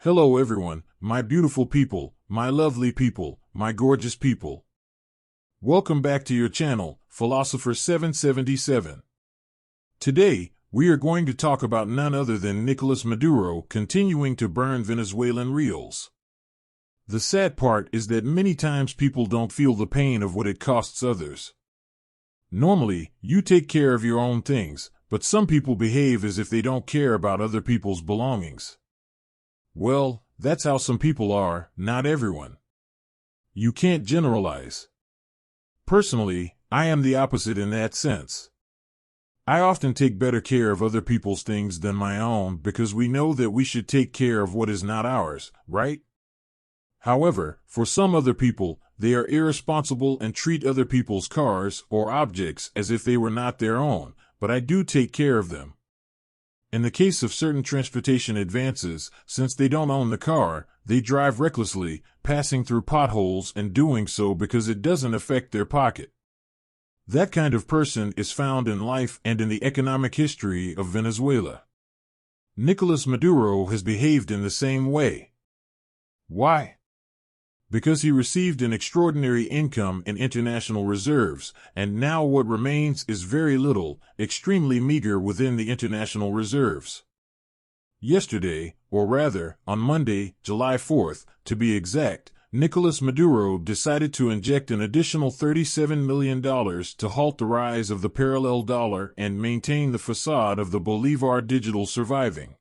Hello everyone, my beautiful people, my lovely people, my gorgeous people. Welcome back to your channel, Philosopher 777. Today, we are going to talk about none other than Nicolás Maduro continuing to burn Venezuelan reals. The sad part is that many times people don't feel the pain of what it costs others. Normally, you take care of your own things, but some people behave as if they don't care about other people's belongings. Well, that's how some people are, not everyone. You can't generalize. Personally, I am the opposite in that sense. I often take better care of other people's things than my own because we know that we should take care of what is not ours, right? However, for some other people, they are irresponsible and treat other people's cars or objects as if they were not their own, but I do take care of them. In the case of certain transportation advances, since they don't own the car, they drive recklessly, passing through potholes and doing so because it doesn't affect their pocket. That kind of person is found in life and in the economic history of Venezuela. Nicolás Maduro has behaved in the same way. Why? Because he received an extraordinary income in international reserves, and now what remains is very little, extremely meager within the international reserves. Yesterday, or rather, on Monday, July 4th, to be exact, Nicolás Maduro decided to inject an additional $37 million to halt the rise of the parallel dollar and maintain the facade of the Bolivar digital surviving.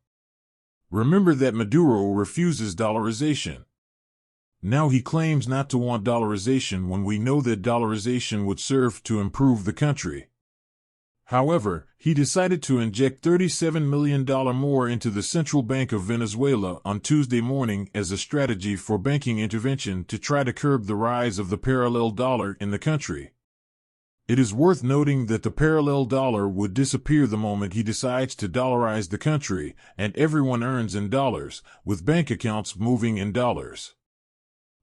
Remember that Maduro refuses dollarization. Now he claims not to want dollarization when we know that dollarization would serve to improve the country. However, he decided to inject $37 million more into the Central Bank of Venezuela on Tuesday morning as a strategy for banking intervention to try to curb the rise of the parallel dollar in the country. It is worth noting that the parallel dollar would disappear the moment he decides to dollarize the country, and everyone earns in dollars, with bank accounts moving in dollars.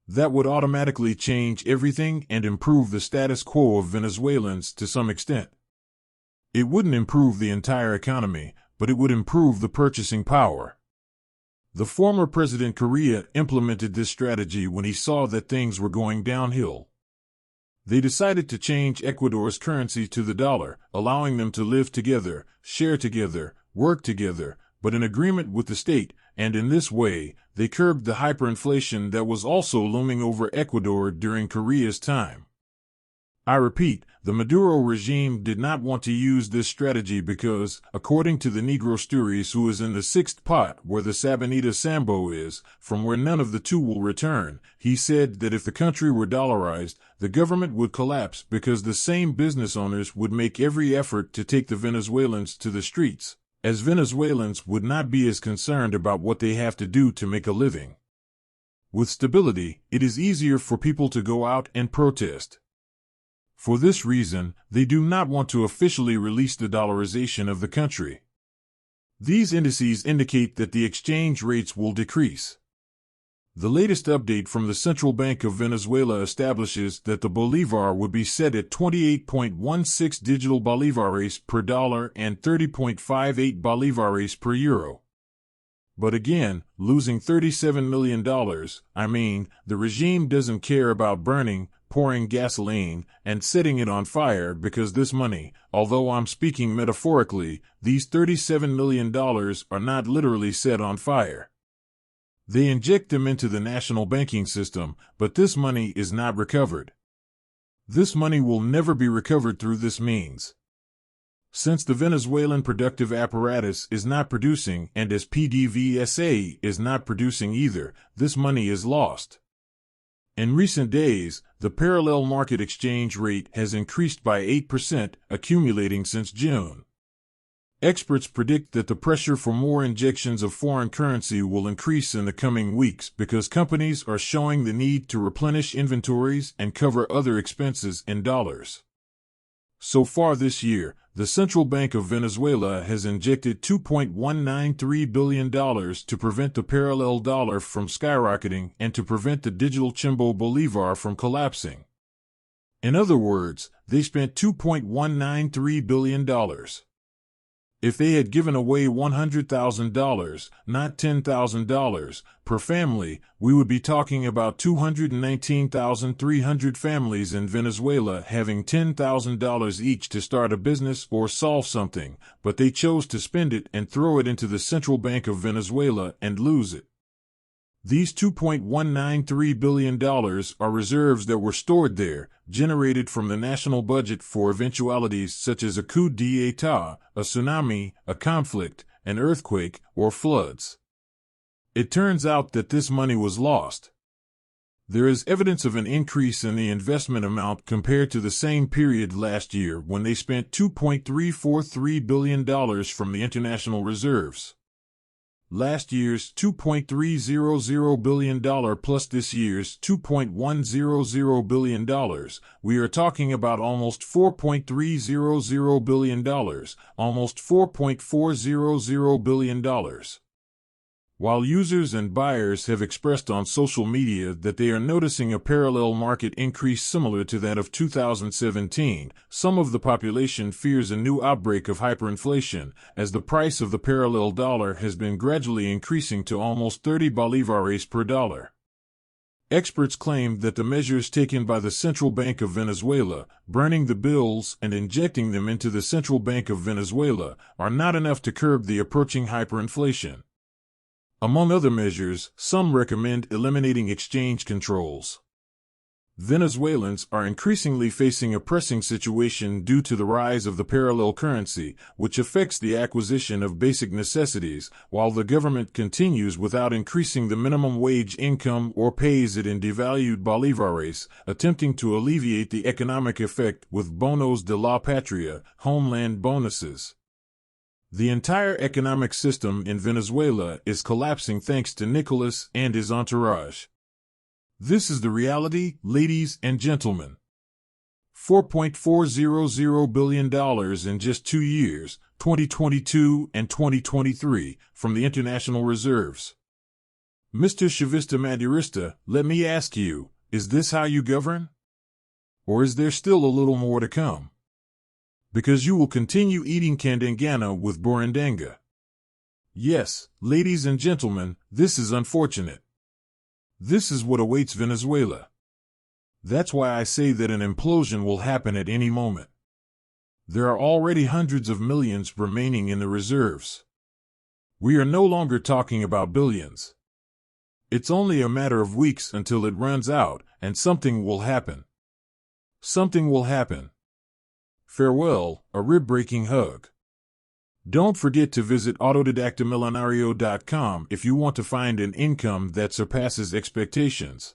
That would automatically change everything and improve the status quo of Venezuelans to some extent. It wouldn't improve the entire economy, but it would improve the purchasing power. The former President Correa implemented this strategy when he saw that things were going downhill. They decided to change Ecuador's currency to the dollar, allowing them to live together, share together, work together, but in agreement with the state, and in this way, they curbed the hyperinflation that was also looming over Ecuador during Correa's time. I repeat, the Maduro regime did not want to use this strategy because, according to the Negro Stories, who is in the sixth pot where the Sabanita Sambo is, from where none of the two will return, he said that if the country were dollarized, the government would collapse because the same business owners would make every effort to take the Venezuelans to the streets, as Venezuelans would not be as concerned about what they have to do to make a living. With stability, it is easier for people to go out and protest. For this reason, they do not want to officially release the dollarization of the country. These indices indicate that the exchange rates will decrease. The latest update from the Central Bank of Venezuela establishes that the Bolivar would be set at 28.16 digital bolivares per dollar and 30.58 bolivares per euro. But again, losing $37 million, the regime doesn't care about burning, pouring gasoline, and setting it on fire because this money, although I'm speaking metaphorically, these $37 million are not literally set on fire. They inject them into the national banking system, but this money is not recovered. This money will never be recovered through this means. Since the Venezuelan productive apparatus is not producing and as PDVSA is not producing either, this money is lost. In recent days, the parallel market exchange rate has increased by 8%, accumulating since June. Experts predict that the pressure for more injections of foreign currency will increase in the coming weeks because companies are showing the need to replenish inventories and cover other expenses in dollars. So far this year, the Central Bank of Venezuela has injected $2.193 billion to prevent the parallel dollar from skyrocketing and to prevent the digital Chimbo Bolivar from collapsing. In other words, they spent $2.193 billion. If they had given away $100,000, not $10,000, per family, we would be talking about 219,300 families in Venezuela having $10,000 each to start a business or solve something, but they chose to spend it and throw it into the Central Bank of Venezuela and lose it. These $2.193 billion are reserves that were stored there, generated from the national budget for eventualities such as a coup d'etat, a tsunami, a conflict, an earthquake, or floods. It turns out that this money was lost. There is evidence of an increase in the investment amount compared to the same period last year when they spent $2.343 billion from the international reserves. Last year's $2.300 billion plus this year's $2.100 billion, we are talking about almost $4.300 billion, almost $4.400 billion. While users and buyers have expressed on social media that they are noticing a parallel market increase similar to that of 2017, some of the population fears a new outbreak of hyperinflation, as the price of the parallel dollar has been gradually increasing to almost 30 bolivares per dollar. Experts claim that the measures taken by the Central Bank of Venezuela, burning the bills and injecting them into the Central Bank of Venezuela, are not enough to curb the approaching hyperinflation. Among other measures, some recommend eliminating exchange controls. Venezuelans are increasingly facing a pressing situation due to the rise of the parallel currency, which affects the acquisition of basic necessities, while the government continues without increasing the minimum wage income or pays it in devalued bolivares, attempting to alleviate the economic effect with bonos de la patria, homeland bonuses. The entire economic system in Venezuela is collapsing thanks to Nicolás and his entourage. This is the reality, ladies and gentlemen. $4.400 billion in just 2 years, 2022 and 2023, from the international reserves. Mr. Chavista Madurista, let me ask you, is this how you govern? Or is there still a little more to come? Because you will continue eating candangana with burundanga. Yes, ladies and gentlemen, this is unfortunate. This is what awaits Venezuela. That's why I say that an implosion will happen at any moment. There are already hundreds of millions remaining in the reserves. We are no longer talking about billions. It's only a matter of weeks until it runs out, and something will happen. Something will happen. Farewell, a rib-breaking hug. Don't forget to visit autodidactamillonario.com if you want to find an income that surpasses expectations.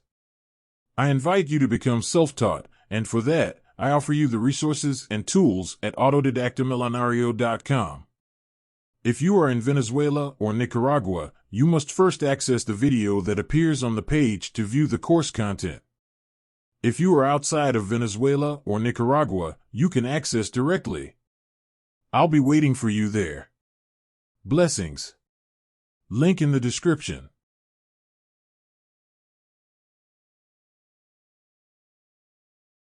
I invite you to become self-taught, and for that, I offer you the resources and tools at autodidactamillonario.com. If you are in Venezuela or Nicaragua, you must first access the video that appears on the page to view the course content. If you are outside of Venezuela or Nicaragua, you can access directly. I'll be waiting for you there. Blessings. Link in the description.